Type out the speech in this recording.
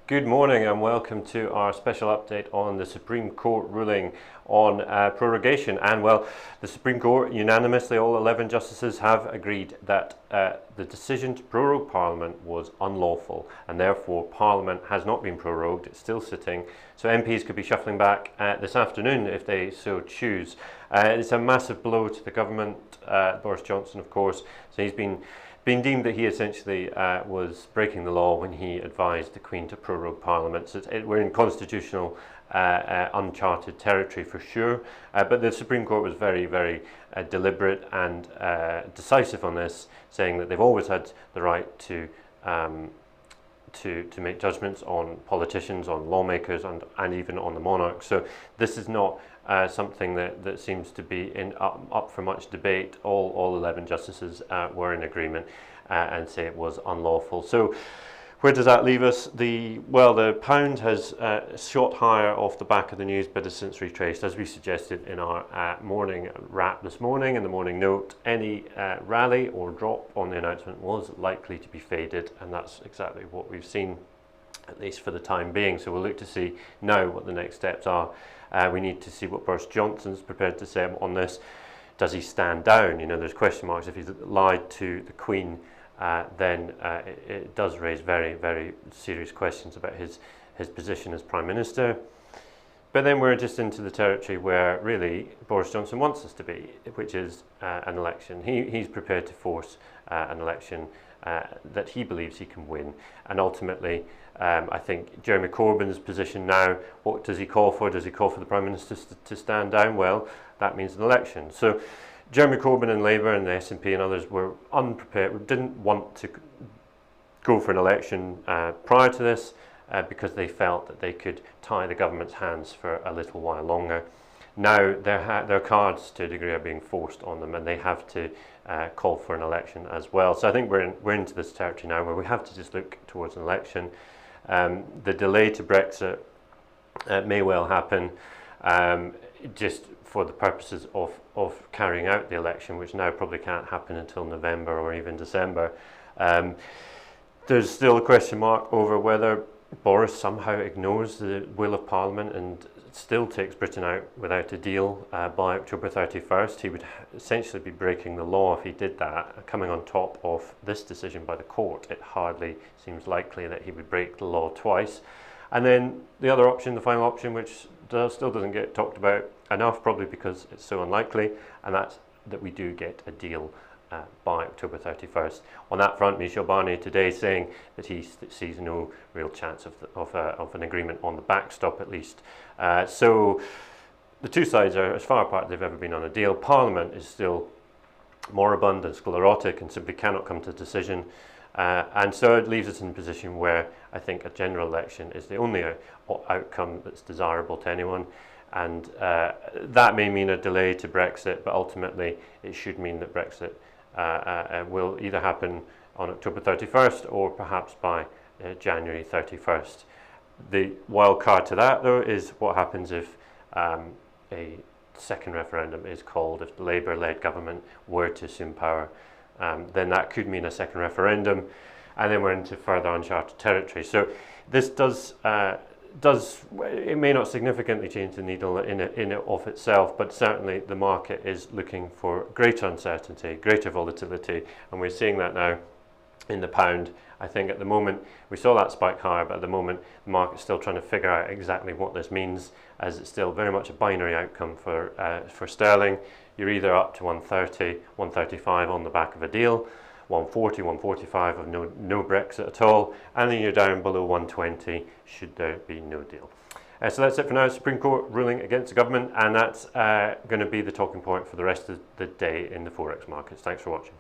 Good morning and welcome to our special update on the Supreme Court ruling on prorogation. And well, the Supreme Court unanimously, all 11 justices have agreed that the decision to prorogue Parliament was unlawful and therefore Parliament has not been prorogued, it's still sitting. So MPs could be shuffling back this afternoon if they so choose. It's a massive blow to the government, Boris Johnson of course, so he's been deemed that he essentially was breaking the law when he advised the Queen to prorogue Parliament. So we're in constitutional uncharted territory for sure, but the Supreme Court was very, very deliberate and decisive on this, saying that they've always had the right to make judgments on politicians, on lawmakers, and even on the monarch. So this is not something that seems to be up for much debate. All 11 justices were in agreement and say it was unlawful. So where does that leave us? The pound has shot higher off the back of the news, but has since retraced, as we suggested in our morning wrap this morning, in the morning note. Any rally or drop on the announcement was likely to be faded, and that's exactly what we've seen, at least for the time being. So we'll look to see now what the next steps are. We need to see what Boris Johnson's prepared to say on this. Does he stand down? You know, there's question marks. If he's lied to the Queen, then it does raise very, very serious questions about his position as Prime Minister. But then we're just into the territory where really Boris Johnson wants us to be, which is an election. He's prepared to force an election that he believes he can win. And ultimately, I think Jeremy Corbyn's position now, what does he call for? Does he call for the Prime Minister to stand down? Well, that means an election. So Jeremy Corbyn and Labour and the SNP and others were unprepared, didn't want to go for an election prior to this because they felt that they could tie the government's hands for a little while longer. Now their cards to a degree are being forced on them, and they have to call for an election as well. So I think we're into this territory now where we have to just look towards an election. The delay to Brexit may well happen just for the purposes of carrying out the election, which now probably can't happen until November or even December. There's still a question mark over whether Boris somehow ignores the will of Parliament and still takes Britain out without a deal by October 31st. He would essentially be breaking the law if he did that. Coming on top of this decision by the court, it hardly seems likely that he would break the law twice. And then the other option, the final option, which still doesn't get talked about enough, probably because it's so unlikely, and that's that we do get a deal by October 31st. On that front, Michel Barnier today saying that he sees no real chance of an agreement on the backstop, at least. So the two sides are as far apart as they've ever been on a deal. Parliament is still moribund and sclerotic and simply cannot come to a decision. And so it leaves us in a position where I think a general election is the only outcome that's desirable to anyone. And that may mean a delay to Brexit, but ultimately it should mean that Brexit will either happen on October 31st or perhaps by January 31st. The wild card to that, though, is what happens if a second referendum is called. If the Labour-led government were to assume power, then that could mean a second referendum, and then we're into further uncharted territory. So this it may not significantly change the needle in it of itself, but certainly the market is looking for greater uncertainty, greater volatility, and we're seeing that now in the pound. I think at the moment we saw that spike higher, but at the moment the market's still trying to figure out exactly what this means, as it's still very much a binary outcome for sterling. You're either up to 130, 135 on the back of a deal, 140, 145 of no Brexit at all, and then you're down below 120 should there be no deal. So that's it for now. Supreme Court ruling against the government, and that's going to be the talking point for the rest of the day in the Forex markets. Thanks for watching.